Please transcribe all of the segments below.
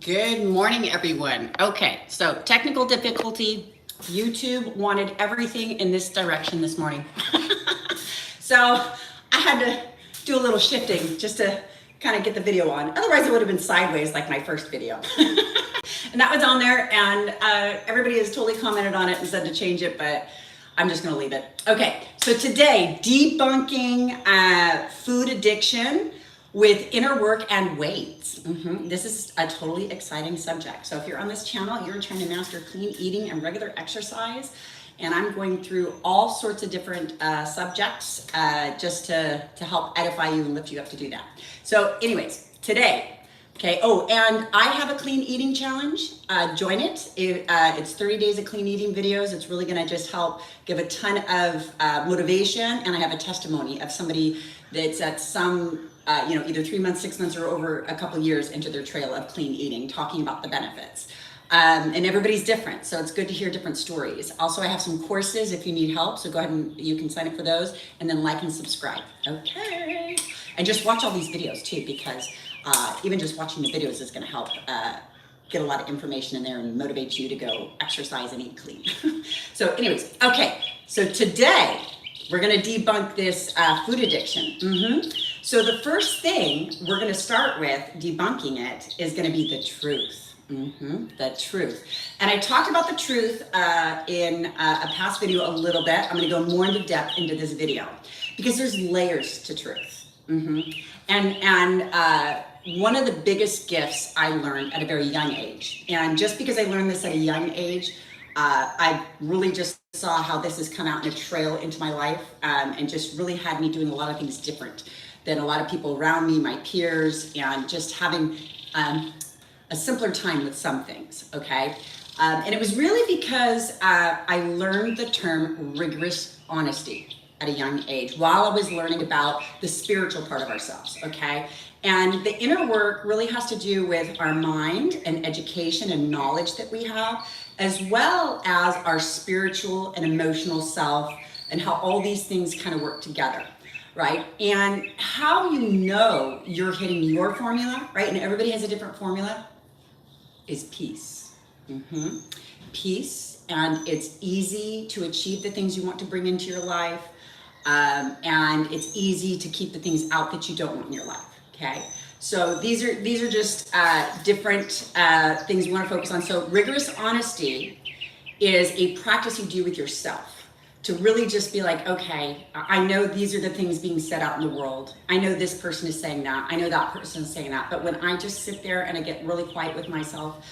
Good morning, everyone. Okay, so technical difficulty. YouTube wanted everything in this direction this morning. So I had to do a little shifting just to kind of get the video on. Otherwise, it would have been sideways like my first video. And that was on there, and everybody has totally commented on it and said to change it, but I'm just going to leave it. Okay, so today, debunking food addiction with inner work and weights. This is a totally exciting subject. So if you're on this channel, you're trying to master clean eating and regular exercise, and I'm going through all sorts of different subjects just to help edify you and lift you up to do that. So anyways, today, okay, oh, and I have a clean eating challenge. Join it. It's 30 days of clean eating videos. It's really gonna just help give a ton of motivation, and I have a testimony of somebody that's at some, either 3 months, 6 months, or over a couple years into their trail of clean eating, talking about the benefits. And everybody's different, so it's good to hear different stories. Also, I have some courses if you need help, so go ahead and you can sign up for those, and then like and subscribe. Okay. And just watch all these videos too, because even just watching the videos is going to help get a lot of information in there and motivate you to go exercise and eat clean. So anyways, okay, so today we're going to debunk this food addiction. So the first thing we're going to start with debunking it is going to be the truth. The truth. And I talked about the truth in a past video a little bit. I'm going to go more into depth into this video because there's layers to truth. And one of the biggest gifts I learned at a very young age, and just because I learned this at a young age, I really just saw how this has come out in a trail into my life, and just really had me doing a lot of things different than a lot of people around me, my peers, and just having a simpler time with some things, okay? And it was really because I learned the term rigorous honesty at a young age while I was learning about the spiritual part of ourselves, okay? And the inner work really has to do with our mind and education and knowledge that we have, as well as our spiritual and emotional self and how all these things kind of work together, right? And how you know you're hitting your formula, right? And everybody has a different formula, is peace. Peace, and it's easy to achieve the things you want to bring into your life, and it's easy to keep the things out that you don't want in your life. Okay, so these are just different things we want to focus on. So rigorous honesty is a practice you do with yourself to really just be like, okay, I know these are the things being said out in the world. I know this person is saying that. I know that person is saying that. But when I just sit there and I get really quiet with myself,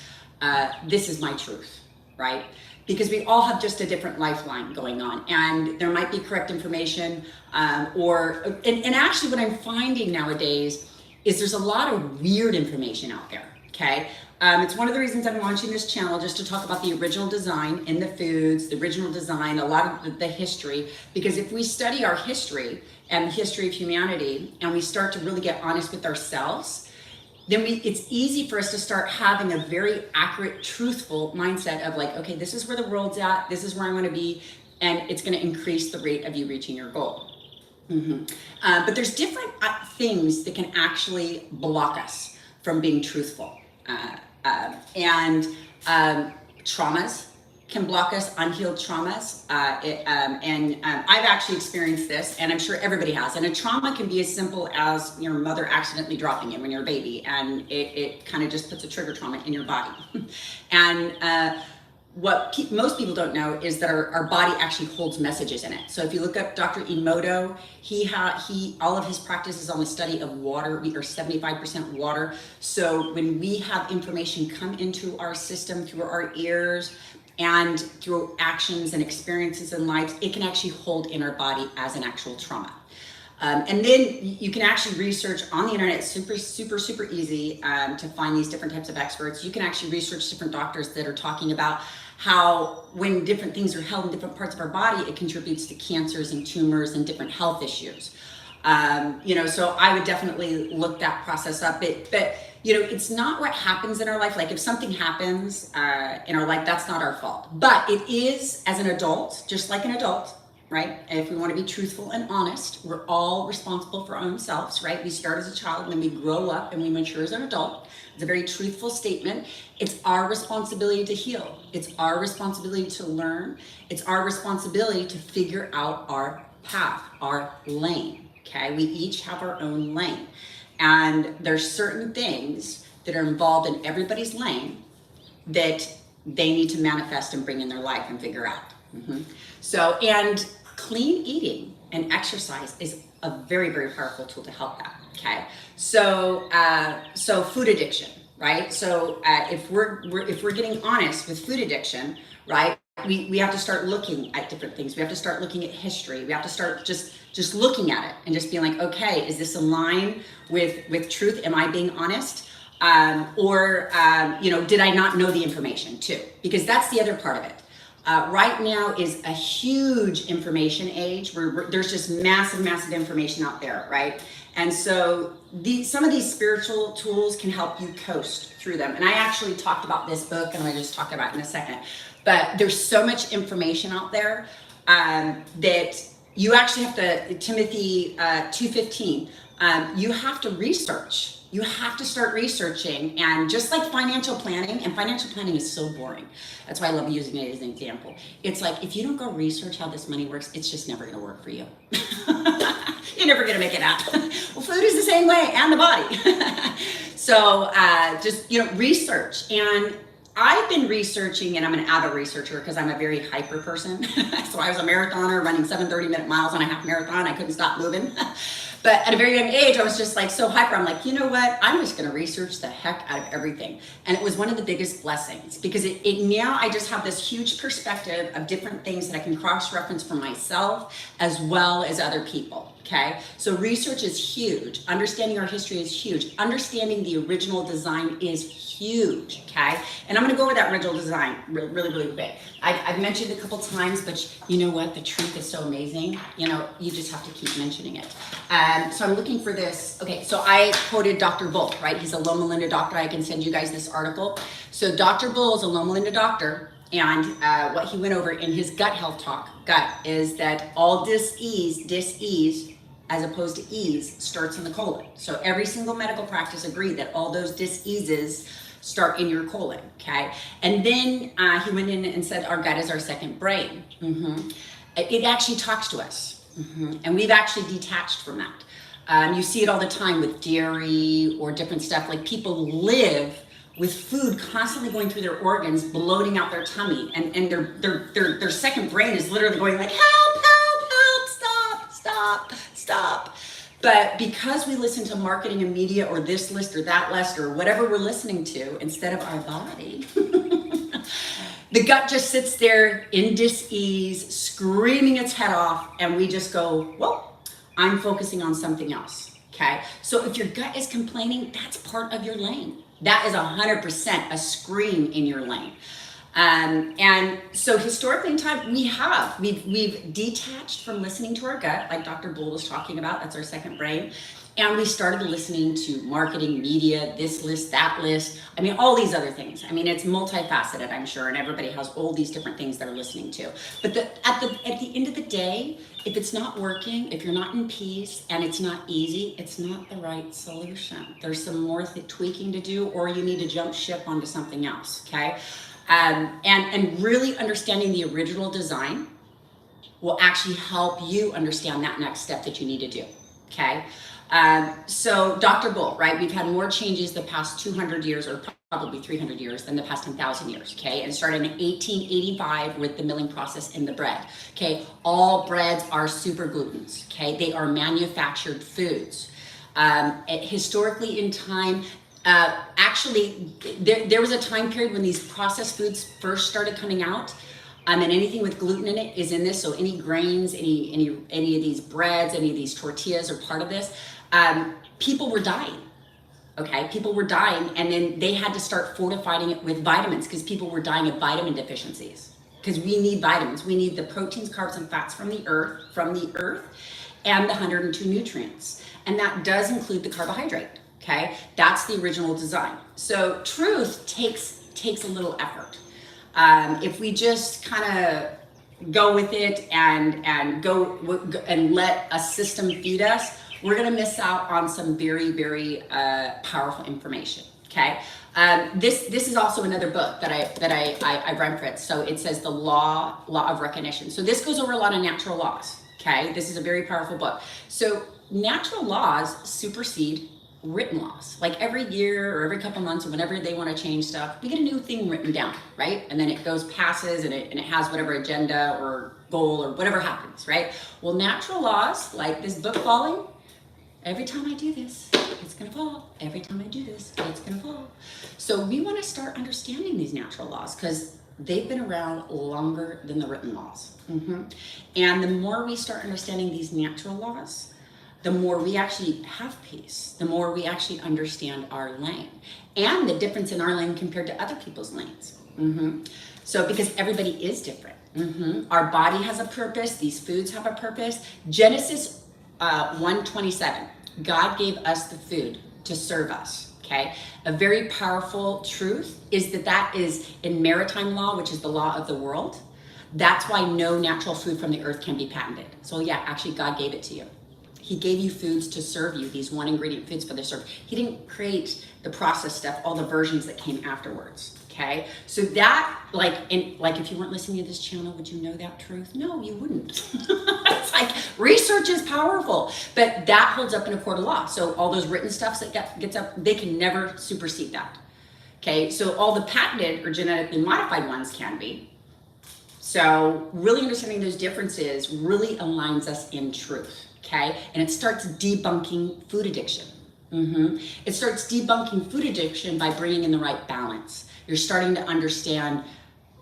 this is my truth, right? Because we all have just a different lifeline going on, and there might be correct information, and actually what I'm finding nowadays is there's a lot of weird information out there, okay? It's one of the reasons I'm launching this channel, just to talk about the original design in the foods, the original design, a lot of the history, because if we study our history and the history of humanity, and we start to really get honest with ourselves, then it's easy for us to start having a very accurate, truthful mindset of like, okay, this is where the world's at, this is where I want to be, and it's going to increase the rate of you reaching your goal. But there's different things that can actually block us from being truthful. And traumas can block us, unhealed traumas. I've actually experienced this, and I'm sure everybody has. And a trauma can be as simple as your mother accidentally dropping you when you're a baby, and it kind of just puts a trigger trauma in your body. And what most people don't know is that our body actually holds messages in it. So if you look up Dr. Emoto, all of his practice is on the study of water. We are 75% water. So when we have information come into our system through our ears and through actions and experiences in life, it can actually hold in our body as an actual trauma. And then you can actually research on the internet. It's super easy to find these different types of experts. You can actually research different doctors that are talking about how when different things are held in different parts of our body, it contributes to cancers and tumors and different health issues. So I would definitely look that process up. But it's not what happens in our life. Like if something happens in our life, that's not our fault. But it is, as an adult, just like an adult, right? And if we want to be truthful and honest, we're all responsible for our own selves, right? We start as a child and then we grow up and we mature as an adult. It's a very truthful statement. It's our responsibility to heal. It's our responsibility to learn. It's our responsibility to figure out our path, our lane, okay? We each have our own lane. And there's certain things that are involved in everybody's lane that they need to manifest and bring in their life and figure out. So, and clean eating and exercise is a very, very powerful tool to help that. Okay. So, so food addiction, right? So, if we're getting honest with food addiction, right? We have to start looking at different things. We have to start looking at history. We have to start just looking at it and just being like, okay, is this in line with truth? Am I being honest? Or did I not know the information too? Because that's the other part of it. Right now is a huge information age where there's just massive information out there, right? And so some of these spiritual tools can help you coast through them. And I actually talked about this book, and I'm going to just talk about it in a second. But there's so much information out there that you actually have to, Timothy 2:15, you have to research. You have to start researching, and just like financial planning, and financial planning is so boring. That's why I love using it as an example. It's like, if you don't go research how this money works, it's just never gonna work for you. You're never gonna make it happen. Well, food is the same way, and the body. So just, research. And I've been researching, and I'm an avid researcher because I'm a very hyper person. So I was a marathoner running 7 30-minute miles on a half marathon. I couldn't stop moving. But at a very young age, I was just like so hyper. I'm like, you know what? I'm just going to research the heck out of everything. And it was one of the biggest blessings because it now I just have this huge perspective of different things that I can cross-reference for myself as well as other people. Okay. So research is huge. Understanding our history is huge. Understanding the original design is huge. Okay. And I'm going to go over that original design really quick. I've mentioned it a couple times, but you know what? The truth is so amazing. You just have to keep mentioning it. So I'm looking for this. Okay. So I quoted Dr. Bull, right? He's a Loma Linda doctor. I can send you guys this article. So Dr. Bull is a Loma Linda doctor. And what he went over in his gut health talk, is that all dis-ease, as opposed to ease, starts in the colon. So every single medical practice agreed that all those dis-eases start in your colon, okay? And then he went in and said our gut is our second brain. It actually talks to us, and we've actually detached from that. You see it all the time with dairy or different stuff. Like, people live with food constantly going through their organs, bloating out their tummy, and their second brain is literally going like, help, stop. But because we listen to marketing and media or this list or that list or whatever we're listening to instead of our body, the gut just sits there in dis-ease, screaming its head off, and we just go, well, I'm focusing on something else, okay? So if your gut is complaining, that's part of your lane. That is 100% a scream in your lane. And so historically in time, we've detached from listening to our gut, like Dr. Bull was talking about. That's our second brain. And we started listening to marketing, media, this list, that list. I mean, all these other things. I mean, it's multifaceted, I'm sure, and everybody has all these different things they're listening to. But at the end of the day, if it's not working, if you're not in peace, and it's not easy, it's not the right solution. There's some more tweaking to do, or you need to jump ship onto something else, okay? And really understanding the original design will actually help you understand that next step that you need to do, okay? So Dr. Bull, right? We've had more changes the past 200 years, or probably 300 years, than the past 10,000 years, okay? And started in 1885 with the milling process in the bread, okay? All breads are super glutens, okay? They are manufactured foods. Historically in time, actually, there was a time period when these processed foods first started coming out, and anything with gluten in it is in this. So any grains, any of these breads, any of these tortillas are part of this. People were dying. Okay, people were dying, and then they had to start fortifying it with vitamins because people were dying of vitamin deficiencies. Because we need vitamins, we need the proteins, carbs, and fats from the earth, and the 102 nutrients, and that does include the carbohydrate. Okay, that's the original design. So truth takes a little effort. If we just kind of go with it and go and let a system feed us, we're going to miss out on some very, very powerful information. Okay. This is also another book that I referenced. So it says the law of recognition. So this goes over a lot of natural laws. Okay. This is a very powerful book. So natural laws supersede written laws. Like every year or every couple months or whenever they want to change stuff, we get a new thing written down, right? And then it passes and it has whatever agenda or goal or whatever happens, right? Well, natural laws, like this book falling, every time I do this, it's gonna fall. Every time I do this, it's gonna fall. So we want to start understanding these natural laws because they've been around longer than the written laws. And the more we start understanding these natural laws, the more we actually have peace, the more we actually understand our lane and the difference in our lane compared to other people's lanes. So because everybody is different. Our body has a purpose, these foods have a purpose. Genesis 1:27, God gave us the food to serve us, okay? A very powerful truth is that is in maritime law, which is the law of the world. That's why no natural food from the earth can be patented. So yeah, actually God gave it to you. He gave you foods to serve you, these one ingredient foods for the serve. He didn't create the processed stuff, all the versions that came afterwards, okay? So that, like if you weren't listening to this channel, would you know that truth? No, you wouldn't. It's like, research is powerful, but that holds up in a court of law. So all those written stuff that gets up, they can never supersede that, okay? So all the patented or genetically modified ones can be. So really understanding those differences really aligns us in truth. Okay, and it starts debunking food addiction. It starts debunking food addiction by bringing in the right balance. You're starting to understand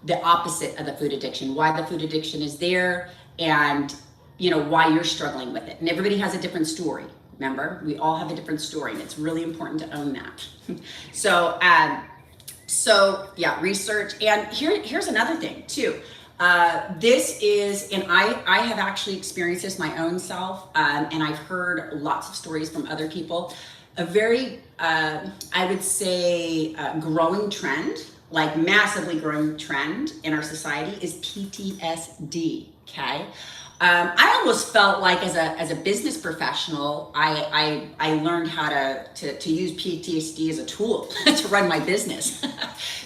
the opposite of the food addiction, why the food addiction is there, and why you're struggling with it. And everybody has a different story. Remember, we all have a different story, and it's really important to own that. So yeah, research. And here's another thing too. This is, and I have actually experienced this my own self, and I've heard lots of stories from other people. A very, I would say, growing trend, like massively growing trend in our society is PTSD, okay? I almost felt like as a business professional, I learned how to use PTSD as a tool to run my business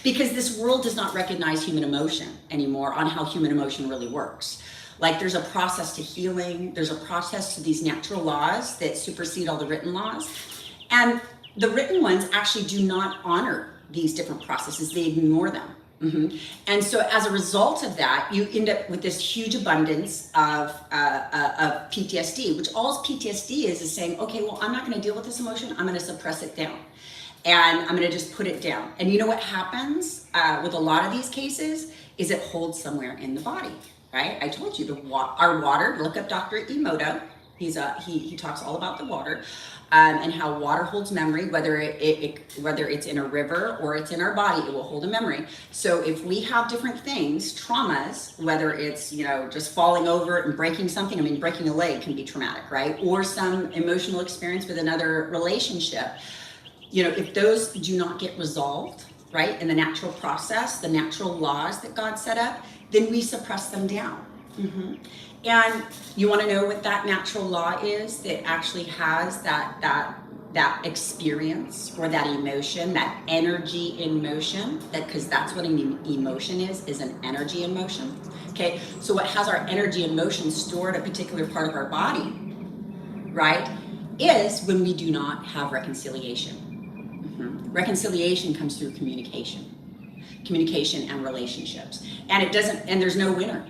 because this world does not recognize human emotion anymore on how human emotion really works. Like there's a process to healing, there's a process to these natural laws that supersede all the written laws. And the written ones actually do not honor these different processes, they ignore them. And so as a result of that, you end up with this huge abundance of PTSD, which all PTSD is saying, okay, well, I'm not going to deal with this emotion. I'm going to suppress it down. And I'm going to just put it down. And you know what happens with a lot of these cases is it holds somewhere in the body, right? I told you our water, look up Dr. Emoto. He talks all about the water and how water holds memory, whether it's in a river or it's in our body, it will hold a memory. So if we have different things, traumas, whether it's just falling over and breaking something, I mean breaking a leg can be traumatic, right? Or some emotional experience with another relationship, if those do not get resolved, right, in the natural process, the natural laws that God set up, then we suppress them down. And you want to know what that natural law is that actually has that experience or that emotion, that energy in motion, because that's what an emotion is an energy in motion. Okay, so what has our energy in motion stored a particular part of our body, right, is when we do not have reconciliation. Reconciliation comes through communication and relationships, and there's no winner.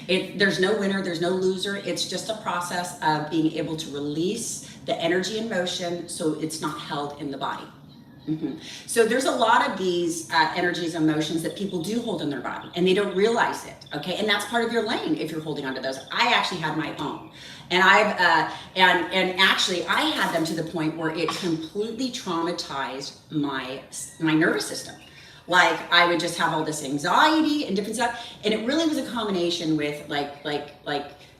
There's no winner, there's no loser. It's just a process of being able to release the energy in motion so it's not held in the body. So there's a lot of these energies and emotions that people do hold in their body and they don't realize it, okay? And that's part of your lane if you're holding onto those. I actually had my own. And actually I had them to the point where it completely traumatized my nervous system. Like I would just have all this anxiety and different stuff. And it really was a combination with like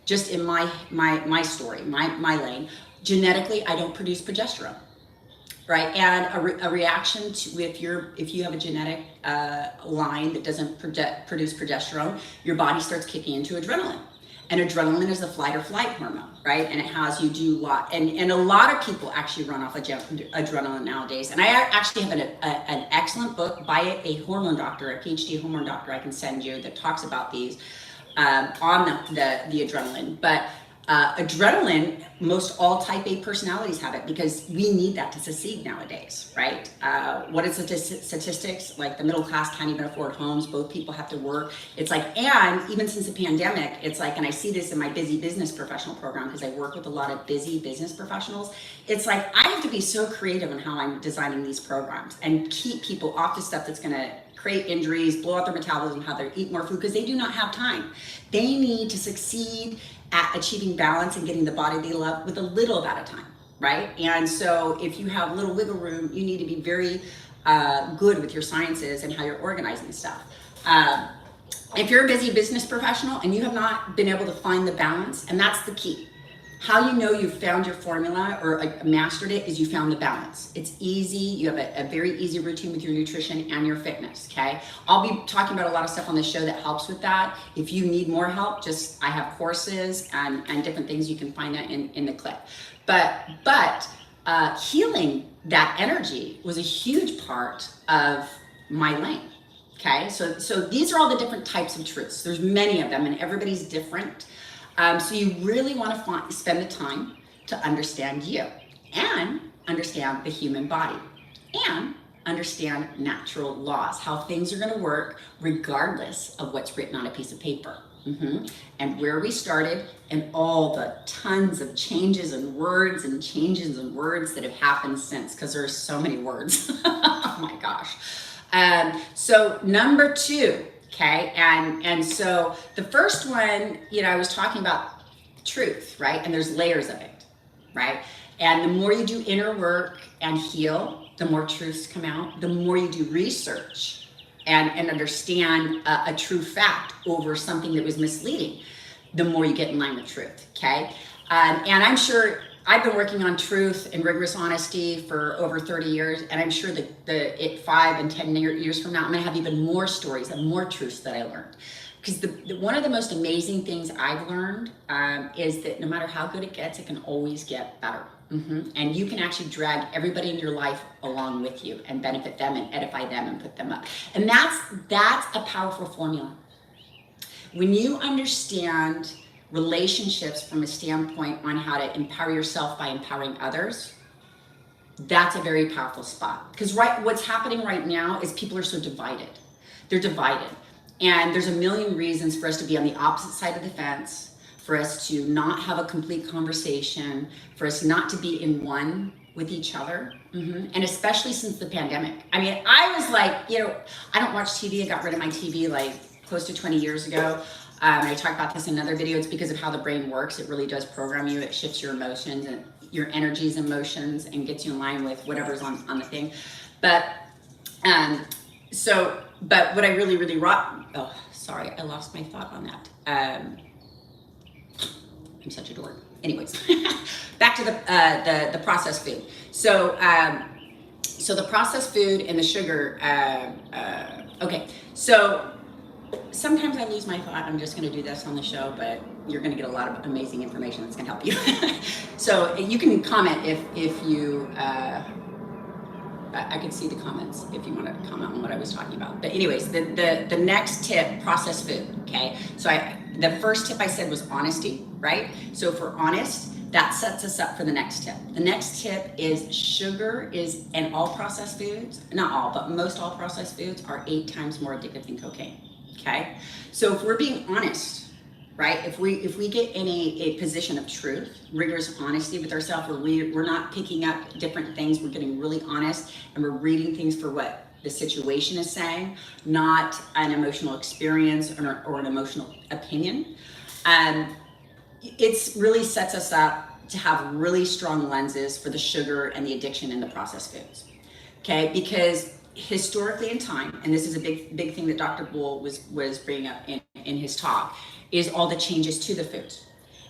just in my story, my lane, genetically, I don't produce progesterone. right? And a reaction to if you have a genetic line that doesn't produce progesterone, your body starts kicking into adrenaline. And adrenaline is a fight or flight hormone, right? And it has you do a lot. And a lot of people actually run off adrenaline nowadays. And I actually have an excellent book by a hormone doctor, a PhD hormone doctor I can send you that talks about these on the adrenaline. But adrenaline, most all type A personalities have it because we need that to succeed nowadays, right? What is the statistics? Like the middle class can't even afford homes. Both people have to work. It's like, and even since the pandemic, it's like, and I see this in my busy business professional program because I work with a lot of busy business professionals. It's like, I have to be so creative in how I'm designing these programs and keep people off the stuff that's going to create injuries, blow out their metabolism, how they eat more food because they do not have time. They need to succeed at achieving balance and getting the body they love with a little amount of time, right? And so if you have little wiggle room, you need to be very good with your sciences and how you're organizing stuff. If you're a busy business professional and you have not been able to find the balance, and that's the key. How you know you've found your formula or mastered it is you found the balance. It's easy. You have a very easy routine with your nutrition and your fitness, okay? I'll be talking about a lot of stuff on the show that helps with that. If you need more help, I have courses and different things. You can find that in the clip. But healing that energy was a huge part of my lane, okay? So these are all the different types of truths. There's many of them and everybody's different. So you really want to spend the time to understand you and understand the human body and understand natural laws, how things are going to work regardless of what's written on a piece of paper. And where we started and all the tons of changes and words and changes and words that have happened since, because there's so many words. Oh my gosh. So number 2. Okay, and so the first one, I was talking about truth, right? And there's layers of it, right? And the more you do inner work and heal, the more truths come out. The more you do research and understand a true fact over something that was misleading, the more you get in line with truth, okay? And I'm sure I've been working on truth and rigorous honesty for over 30 years, and I'm sure that 5 and 10 years from now, I'm gonna have even more stories and more truths that I learned. Because one of the most amazing things I've learned is that no matter how good it gets, it can always get better. And you can actually drag everybody in your life along with you and benefit them and edify them and put them up. And that's a powerful formula. When you understand relationships from a standpoint on how to empower yourself by empowering others, that's a very powerful spot. Because what's happening right now is people are so divided. They're divided. And there's a million reasons for us to be on the opposite side of the fence, for us to not have a complete conversation, for us not to be in one with each other. And especially since the pandemic. I mean, I was like, I don't watch TV. I got rid of my TV like close to 20 years ago. I talk about this in another video. It's because of how the brain works. It really does program you. It shifts your emotions and your energies, emotions, and gets you in line with whatever's on the thing. But what I really oh, sorry, I lost my thought on that. I'm such a dork. Anyways, back to the processed food. So the processed food and the sugar. Okay, so. Sometimes I lose my thought. I'm just going to do this on the show, but you're going to get a lot of amazing information that's going to help you. So you can comment if you, I can see the comments if you want to comment on what I was talking about. But anyways, the next tip, processed food, okay? So the first tip I said was honesty, right? So if we're honest, that sets us up for the next tip. The next tip is sugar and all processed foods, not all, but most all processed foods are 8 times more addictive than cocaine. Okay, so if we're being honest, right? If we get in a position of truth, rigorous honesty with ourselves, where we're not picking up different things, we're getting really honest, and we're reading things for what the situation is saying, not an emotional experience or an emotional opinion. It really sets us up to have really strong lenses for the sugar and the addiction in the processed foods. Okay, because historically in time, and this is a big thing that Dr. Bull was bringing up in his talk, is all the changes to the foods.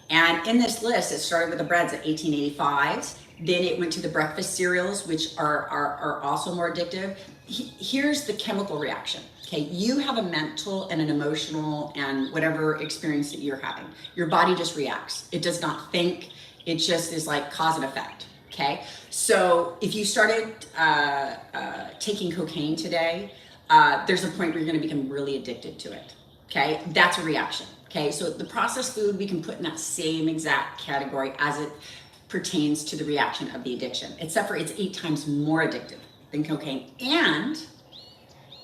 And in this list, it started with the breads at 1885. Then it went to the breakfast cereals, which are also more addictive. Here's the chemical reaction. Okay, you have a mental and an emotional and whatever experience that you're having. Your body just reacts. It does not think. It just is like cause and effect. Okay, so if you started taking cocaine today, there's a point where you're going to become really addicted to it. Okay, that's a reaction. Okay, so the processed food we can put in that same exact category as it pertains to the reaction of the addiction, except for it's 8 times more addictive than cocaine, and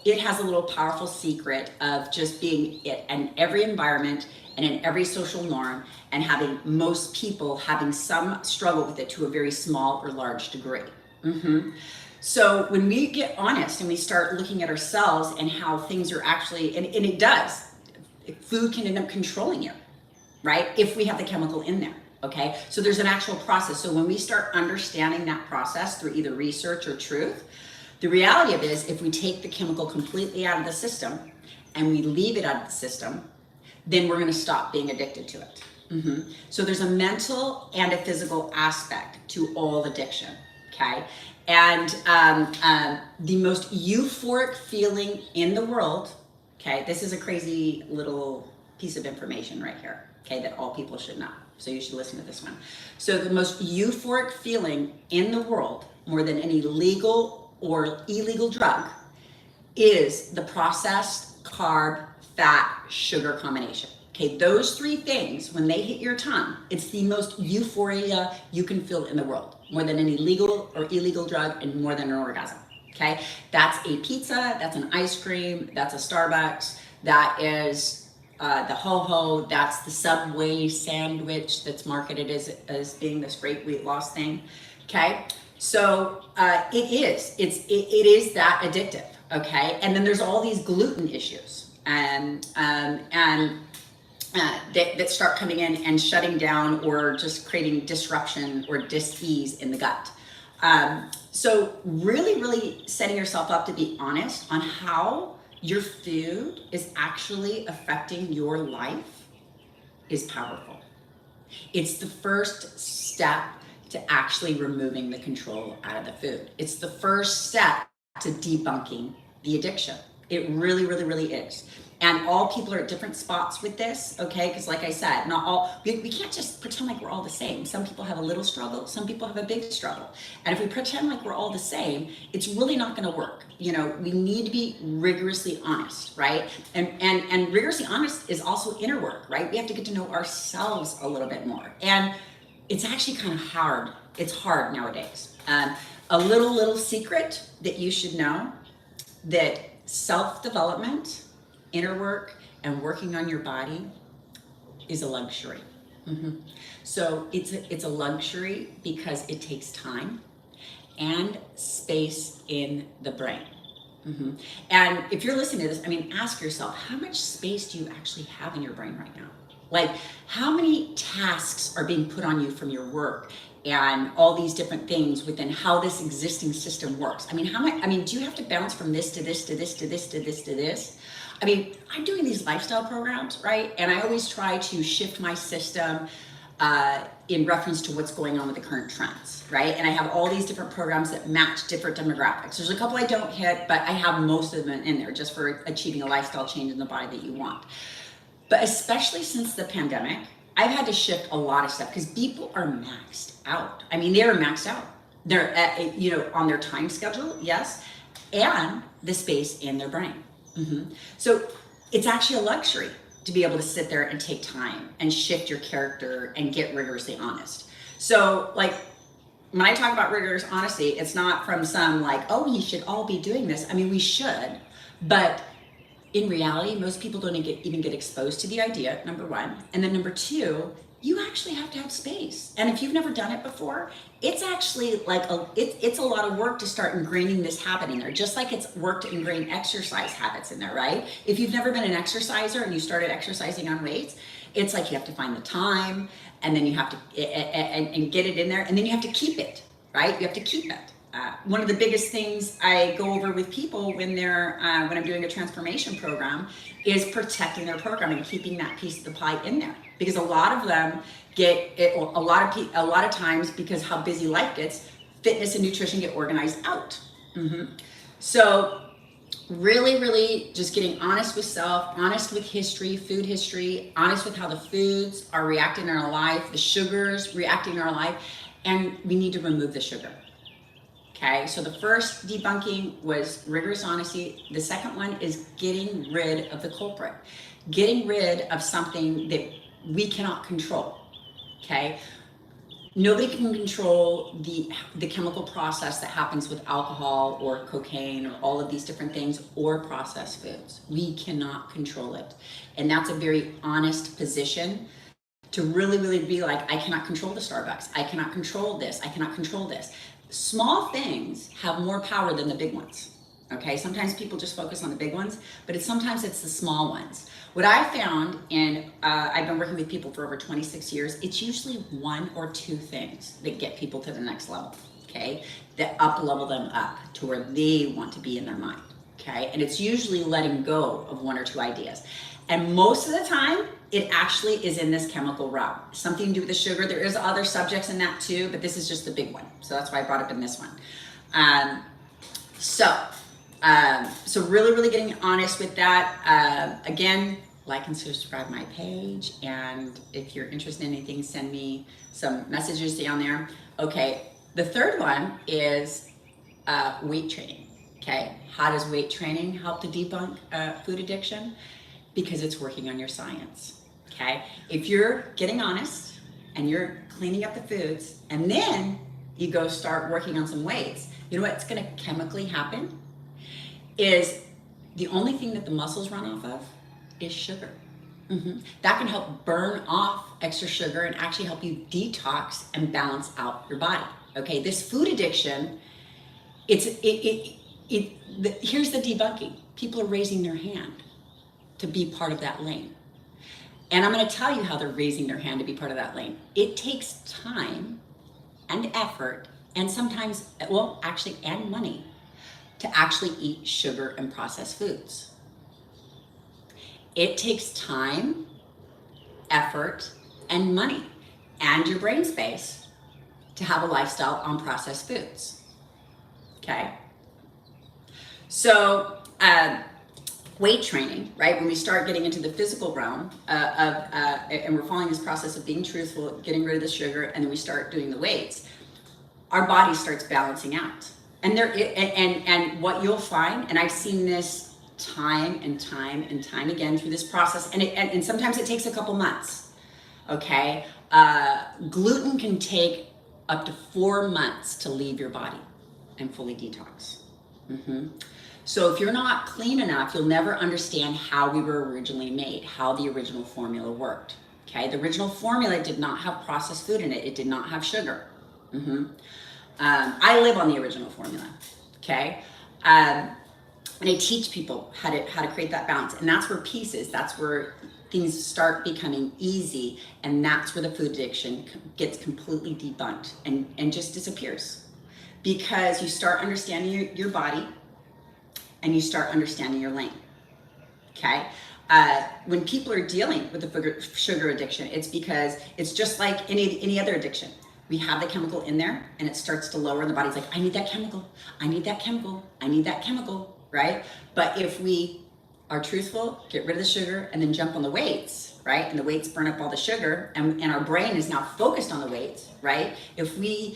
it has a little powerful secret of just being in every environment and in every social norm, and having most people having some struggle with it to a very small or large degree. So when we get honest and we start looking at ourselves and how things are actually, and it does, food can end up controlling you, right? If we have the chemical in there, okay? So there's an actual process. So when we start understanding that process through either research or truth, the reality of it is if we take the chemical completely out of the system and we leave it out of the system, then we're gonna stop being addicted to it. So there's a mental and a physical aspect to all addiction, okay? And the most euphoric feeling in the world, okay, this is a crazy little piece of information right here, okay, that all people should know. So you should listen to this one. So the most euphoric feeling in the world, more than any legal or illegal drug, is the processed carb, fat, sugar combination. Okay, those 3 things, when they hit your tongue, it's the most euphoria you can feel in the world, more than any legal or illegal drug and more than an orgasm. Okay, that's a pizza, that's an ice cream, that's a Starbucks, that is the ho-ho, that's the Subway sandwich that's marketed as being this great weight loss thing. Okay, so it is that addictive. Okay, and then there's all these gluten issues that start coming in and shutting down or just creating disruption or dis-ease in the gut. So really setting yourself up to be honest on how your food is actually affecting your life is powerful. It's the first step to actually removing the control out of the food. It's the first step to debunking the addiction. It really is. And all people are at different spots with this, okay? Because like I said, not all, we can't just pretend like we're all the same. Some people have a little struggle, some people have a big struggle. And if we pretend like we're all the same, it's really not gonna work. You know, we need to be rigorously honest, right? And rigorously honest is also inner work, right? We have to get to know ourselves a little bit more. And it's actually kind of hard. It's hard nowadays. A little secret that you should know, that self-development, inner work, and working on your body is a luxury. So it's a luxury because it takes time and space in the brain. And if you're listening to this, I mean, ask yourself, how much space do you actually have in your brain right now? Like, how many tasks are being put on you from your work and all these different things within how this existing system works? I mean, do you have to bounce from this to this to this to this to this to this? I mean, I'm doing these lifestyle programs, right? And I always try to shift my system in reference to what's going on with the current trends, right? And I have all these different programs that match different demographics. There's a couple I don't hit, but I have most of them in there just for achieving a lifestyle change in the body that you want. But especially since the pandemic, I've had to shift a lot of stuff because people are maxed out. I mean, they are maxed out. They're on their time schedule, yes, and the space in their brain. So it's actually a luxury to be able to sit there and take time and shift your character and get rigorously honest. So like when I talk about rigorous honesty, it's not from some like, oh, you should all be doing this. I mean, we should, but in reality, most people don't even get exposed to the idea, number one. And then number two, you actually have to have space. And if you've never done it before, it's actually like it's a lot of work to start ingraining this habit in there, just like it's work to ingrain exercise habits in there, right? If you've never been an exerciser and you started exercising on weights, it's like you have to find the time, and then you have to and get it in there, and then you have to keep it, right? You have to keep it. one of the biggest things I go over with people when when I'm doing a transformation program is protecting their program and keeping that piece of the pie in there, because a lot of them get it. A lot of times, because how busy life gets, fitness and nutrition get organized out. So really just getting honest with self, honest with history, food history, honest with how the foods are reacting in our life, the sugars reacting in our life, and we need to remove the sugar. Okay, so the first debunking was rigorous honesty. The second one is getting rid of the culprit, getting rid of something that we cannot control. Okay, nobody can control the chemical process that happens with alcohol or cocaine or all of these different things, or processed foods. We cannot control it. And that's a very honest position to really be like, I cannot control the Starbucks. I cannot control this. I cannot control this. Small things have more power than the big ones. Okay, sometimes people just focus on the big ones, but sometimes it's the small ones. What I found, and I've been working with people for over 26 years, it's usually one or two things that get people to the next level, okay? That up level them up to where they want to be in their mind, okay? And it's usually letting go of one or two ideas. And most of the time, it actually is in this chemical realm. Something to do with the sugar. There is other subjects in that too, but this is just the big one. So that's why I brought up in this one. So really getting honest with that. Again, like and subscribe my page. And if you're interested in anything, send me some messages down there. Okay, the third one is weight training. Okay, how does weight training help to debunk food addiction? Because it's working on your science. Okay, if you're getting honest and you're cleaning up the foods, and then you go start working on some weights, you know what's going to chemically happen? Is the only thing that the muscles run off of is sugar. That can help burn off extra sugar and actually help you detox and balance out your body. Okay, this food addiction, here's the debunking. People are raising their hand to be part of that lane. And I'm going to tell you how they're raising their hand to be part of that lane. It takes time and effort, and sometimes, well, actually, and money, to actually eat sugar and processed foods. It takes time, effort, and money, and your brain space to have a lifestyle on processed foods. Okay? So, weight training, right? When we start getting into the physical realm and we're following this process of being truthful, getting rid of the sugar, and then we start doing the weights, our body starts balancing out. And what you'll find, and I've seen this time and time again through this process, and sometimes it takes a couple months. Okay, gluten can take up to 4 months to leave your body and fully detox. So if you're not clean enough, you'll never understand how we were originally made, how the original formula worked. Okay, the original formula did not have processed food in it. It did not have sugar. I live on the original formula. Okay, and I teach people how to create that balance, and that's where peace is. That's where things start becoming easy, and that's where the food addiction gets completely debunked and just disappears, because you start understanding your body. And you start understanding your lane, okay? When people are dealing with the sugar addiction, it's because it's just like any other addiction. We have the chemical in there, and it starts to lower, and the body's like, I need that chemical, I need that chemical, I need that chemical, right? But if we are truthful, get rid of the sugar, and then jump on the weights, right? And the weights burn up all the sugar, and our brain is now focused on the weights, right? If we,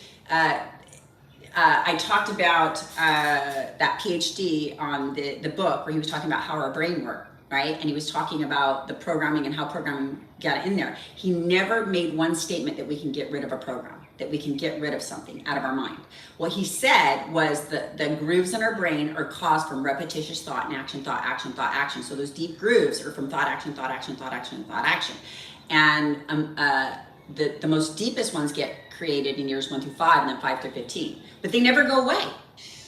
I talked about that PhD on the book where he was talking about how our brain worked, right? And he was talking about the programming and how programming got in there. He never made one statement that we can get rid of a program, that we can get rid of something out of our mind. What he said was the grooves in our brain are caused from repetitious thought and action, thought, action, thought, action. So those deep grooves are from thought, action, thought, action, thought, action, thought, action. And the most deepest ones get created in years 1 through 5 and then 5 through 15. But they never go away.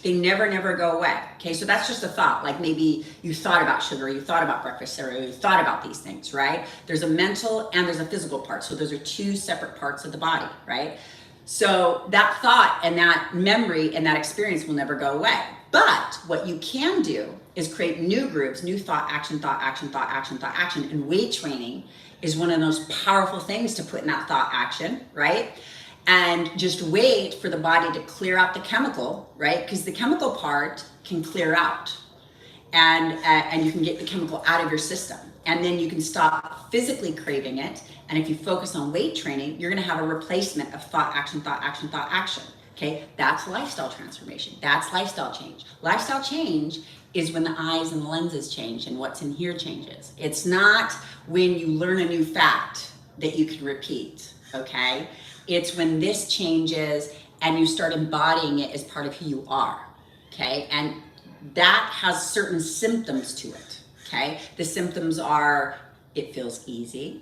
They never go away. Okay, so that's just a thought. Like maybe you thought about sugar, you thought about breakfast cereal, you thought about these things, right? There's a mental and there's a physical part. So those are two separate parts of the body, right? So that thought and that memory and that experience will never go away. But what you can do is create new groups, new thought, action, thought, action, thought, action, thought, action. And weight training is one of the most powerful things to put in that thought action, right? And just wait for the body to clear out the chemical, right? Because the chemical part can clear out, and you can get the chemical out of your system. And then you can stop physically craving it. And if you focus on weight training, you're gonna have a replacement of thought, action, thought, action, thought, action. Okay, that's lifestyle transformation. That's lifestyle change. Lifestyle change is when the eyes and the lenses change and what's in here changes. It's not when you learn a new fact that you can repeat, okay? It's when this changes and you start embodying it as part of who you are, okay? And that has certain symptoms to it, okay? The symptoms are, it feels easy,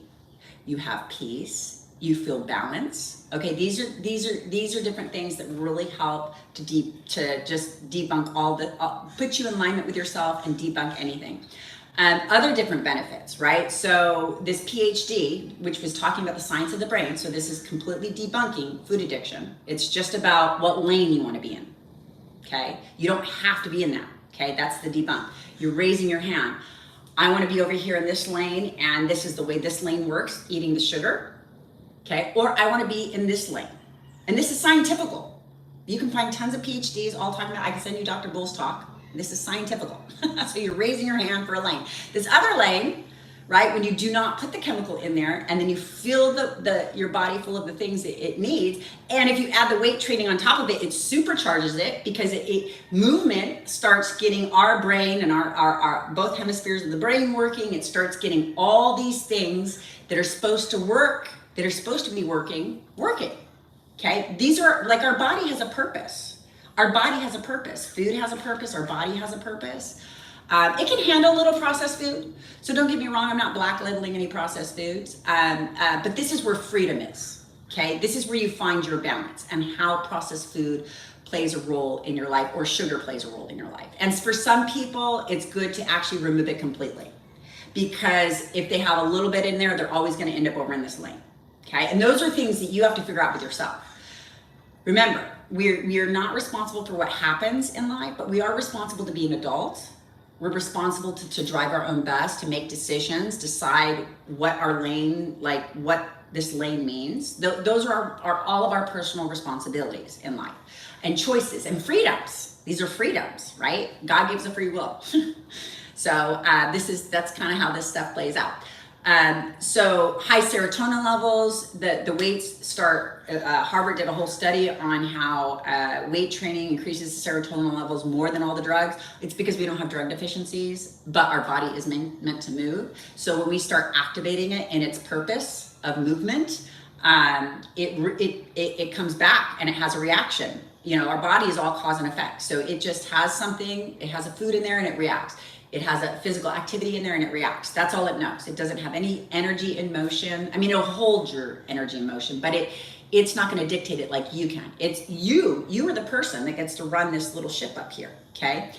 you have peace, you feel balance. Okay, these are different things that really help to just debunk put you in alignment with yourself and debunk anything. Other different benefits, right? So this PhD, which was talking about the science of the brain, so this is completely debunking food addiction. It's just about what lane you want to be in, okay? You don't have to be in that, okay? That's the debunk. You're raising your hand. I want to be over here in this lane, and this is the way this lane works, eating the sugar, okay? Or I want to be in this lane. And this is scientifical. You can find tons of PhDs all talking about, I can send you Dr. Bull's talk. This is scientifical. So you're raising your hand for a lane. This other lane, right, when you do not put the chemical in there, and then you fill your body full of the things that it needs, and if you add the weight training on top of it, it supercharges it, because movement starts getting our brain and our both hemispheres of the brain working. It starts getting all these things that are supposed to work, that are supposed to be working. Okay, these are like, our body has a purpose. Our body has a purpose. Food has a purpose. Our body has a purpose. It can handle a little processed food. So don't get me wrong, I'm not black labeling any processed foods. But this is where freedom is. Okay, this is where you find your balance, and how processed food plays a role in your life, or sugar plays a role in your life. And for some people, it's good to actually remove it completely, because if they have a little bit in there, they're always going to end up over in this lane. Okay, and those are things that you have to figure out with yourself. Remember, we're not responsible for what happens in life, but we are responsible to be an adult. We're responsible to drive our own bus, to make decisions, decide what our lane, like what this lane means. Those are all of our personal responsibilities in life, and choices and freedoms. These are freedoms, right? God gives a free will. So that's kind of how this stuff plays out. So high serotonin levels, the weights start, Harvard did a whole study on how weight training increases serotonin levels more than all the drugs. It's because we don't have drug deficiencies, but our body is meant to move. So when we start activating it in its purpose of movement, it comes back and it has a reaction. You know, our body is all cause and effect. So it just has something, it has a food in there and it reacts. It has a physical activity in there and it reacts. That's all it knows. It doesn't have any energy in motion. I mean, it'll hold your energy in motion, but it's not going to dictate it like you can. It's you are the person that gets to run this little ship up here, okay?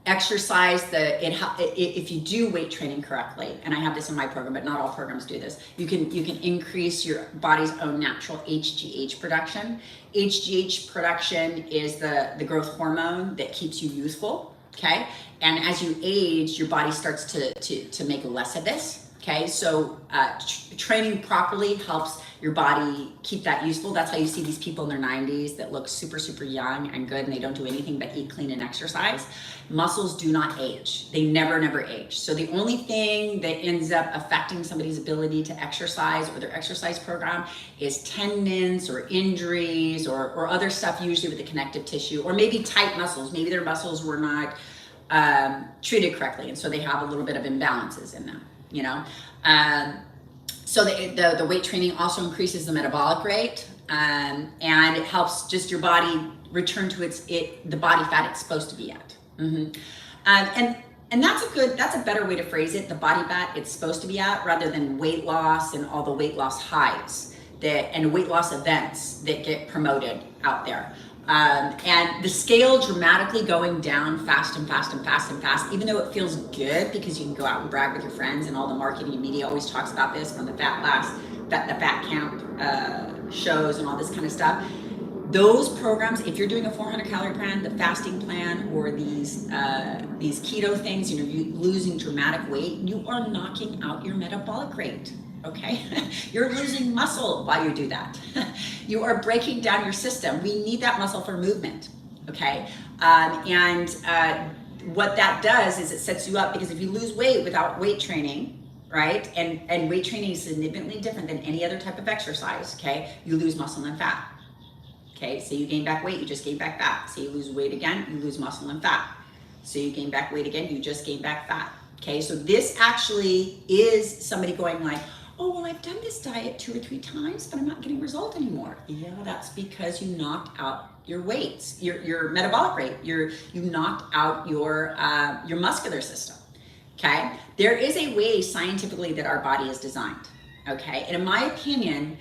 Exercise, if you do weight training correctly, and I have this in my program, but not all programs do this, you can increase your body's own natural HGH production. HGH production is the growth hormone that keeps you youthful. Okay, and as you age, your body starts to make less of this. Okay, so training properly helps your body keep that useful. That's how you see these people in their 90s that look super, super young and good, and they don't do anything but eat clean and exercise. Muscles do not age. They never age. So the only thing that ends up affecting somebody's ability to exercise or their exercise program is tendons or injuries or other stuff, usually with the connective tissue, or maybe tight muscles. Maybe their muscles were not treated correctly, and so they have a little bit of imbalances in them, you know. So the weight training also increases the metabolic rate, and it helps just your body return to the body fat it's supposed to be at. And that's a better way to phrase it, the body fat it's supposed to be at, rather than weight loss and all the weight loss highs and weight loss events that get promoted out there. And the scale dramatically going down fast, even though it feels good because you can go out and brag with your friends, and all the marketing and media always talks about this from the fat count shows and all this kind of stuff. Those programs, if you're doing a 400 calorie plan, the fasting plan, or these keto things, you know, you losing dramatic weight, you are knocking out your metabolic rate. Okay, you're losing muscle while you do that. You are breaking down your system. We need that muscle for movement. Okay, what that does is it sets you up, because if you lose weight without weight training, right, and weight training is significantly different than any other type of exercise. Okay, you lose muscle and fat. Okay, so you gain back weight, you just gain back fat. So you lose weight again, you lose muscle and fat. So you gain back weight again, you just gain back fat. Okay, so this actually is somebody going like, oh, well, I've done this diet 2 or 3 times, but I'm not getting result anymore. Yeah, that's because you knocked out your weights, your metabolic rate. You knocked out your muscular system. Okay, there is a way scientifically that our body is designed. Okay, and in my opinion,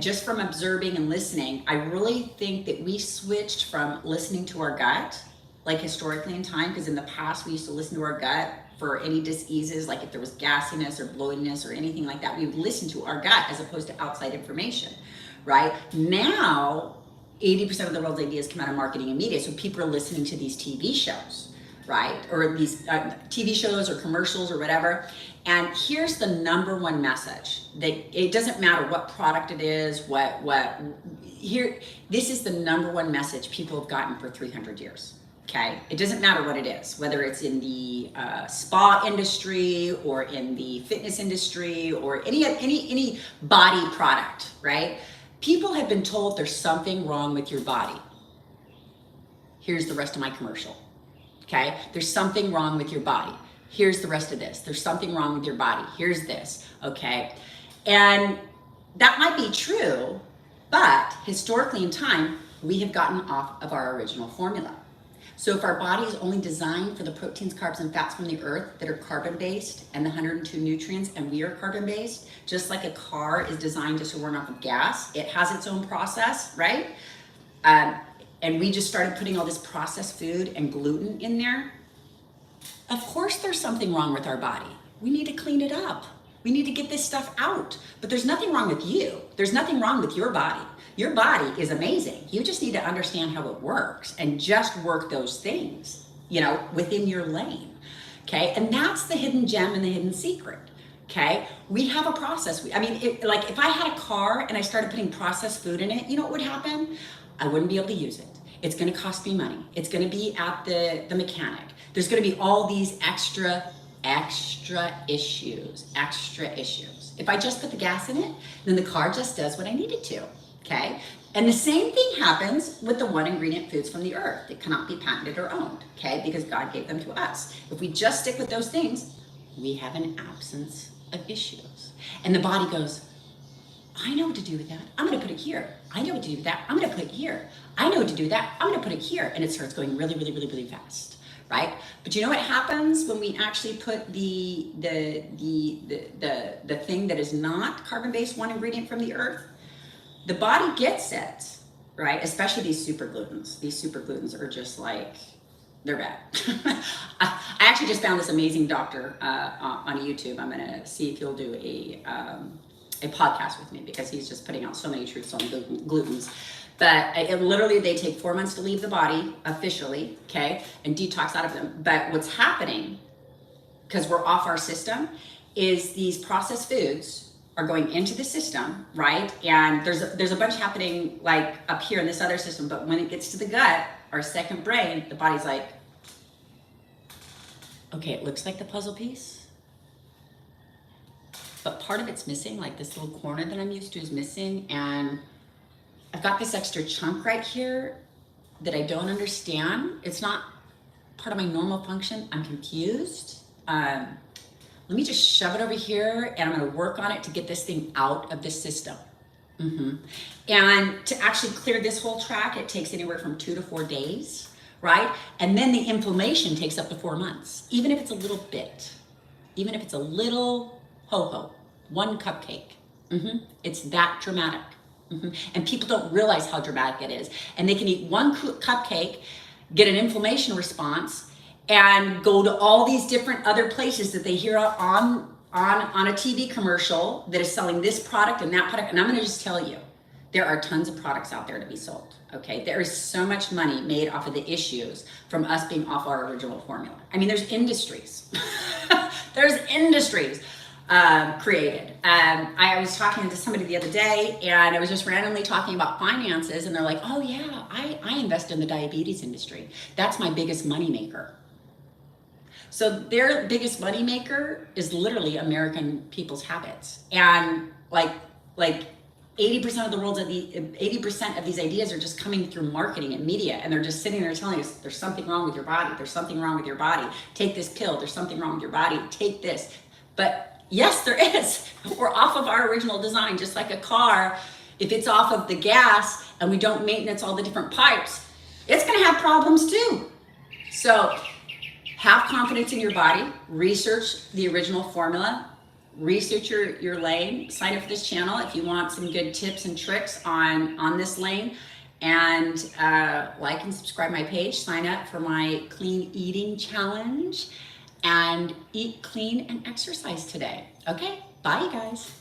just from observing and listening, I really think that we switched from listening to our gut, like historically in time, because in the past we used to listen to our gut for any diseases, like if there was gassiness or bloatiness or anything like that, we would listen to our gut as opposed to outside information, right? Now, 80% of the world's ideas come out of marketing and media, so people are listening to these TV shows, right? Or these TV shows or commercials or whatever. And here's the number one message, that it doesn't matter what product it is, this is the number one message people have gotten for 300 years. Okay, it doesn't matter what it is, whether it's in the spa industry or in the fitness industry or any body product, right? People have been told there's something wrong with your body. Here's the rest of my commercial. Okay, there's something wrong with your body. Here's the rest of this. There's something wrong with your body. Here's this. Okay, and that might be true, but historically in time, we have gotten off of our original formula. So if our body is only designed for the proteins, carbs, and fats from the earth that are carbon-based and the 102 nutrients, and we are carbon-based, just like a car is designed just to run off of gas, it has its own process, right? And we just started putting all this processed food and gluten in there. Of course there's something wrong with our body. We need to clean it up. We need to get this stuff out. But there's nothing wrong with you. There's nothing wrong with your body. Your body is amazing. You just need to understand how it works and just work those things, you know, within your lane. Okay, and that's the hidden gem and the hidden secret. Okay, we have a process. Like if I had a car and I started putting processed food in it, you know what would happen? I wouldn't be able to use it. It's going to cost me money. It's going to be at the mechanic. There's going to be all these extra issues. If I just put the gas in it, then the car just does what I need it to. Okay, and the same thing happens with the 1 ingredient foods from the earth that cannot be patented or owned. Okay, because God gave them to us. If we just stick with those things, we have an absence of issues. And the body goes, I know what to do with that. I'm going to put it here. I know what to do with that. I'm going to put it here. I know what to do with that. I'm going to put it here. And it starts going really, really, really, really fast, right? But you know what happens when we actually put the thing that is not carbon-based 1 ingredient from the earth? The body gets it, right? Especially these super glutens. These super glutens are just like, they're bad. I actually just found this amazing doctor on YouTube. I'm going to see if he'll do a podcast with me, because he's just putting out so many truths on glutens. But literally they take 4 months to leave the body officially, okay, and detox out of them. But what's happening, because we're off our system, is these processed foods are going into the system, right? And there's a bunch happening like up here in this other system, but when it gets to the gut, our second brain, the body's like, okay, it looks like the puzzle piece, but part of it's missing, like this little corner that I'm used to is missing, and I've got this extra chunk right here that I don't understand. It's not part of my normal function. I'm confused. Let me just shove it over here, and I'm going to work on it to get this thing out of the system. And to actually clear this whole tract, it takes anywhere from 2 to 4 days, right? And then the inflammation takes up to 4 months, even if it's a little bit, even if it's a little ho-ho, 1 cupcake. It's that dramatic. And people don't realize how dramatic it is. And they can eat 1 cupcake, get an inflammation response, and go to all these different other places that they hear on on a TV commercial that is selling this product and that product. And I'm going to just tell you, there are tons of products out there to be sold. Okay, there is so much money made off of the issues from us being off our original formula. I mean, there's industries. There's industries created. I was talking to somebody the other day, and I was just randomly talking about finances, and they're like, "Oh yeah, I invest in the diabetes industry. That's my biggest money maker." So their biggest money maker is literally American people's habits, and like 80% of the world's 80% of these ideas are just coming through marketing and media, and they're just sitting there telling us there's something wrong with your body. There's something wrong with your body. Take this pill. There's something wrong with your body. Take this. But yes, there is. We're off of our original design, just like a car. If it's off of the gas and we don't maintenance all the different pipes, it's going to have problems too. So have confidence in your body. Research the original formula. Research your lane. Sign up for this channel if you want some good tips and tricks on this lane. And like and subscribe my page. Sign up for my clean eating challenge. And eat clean and exercise today. Okay? Bye, you guys.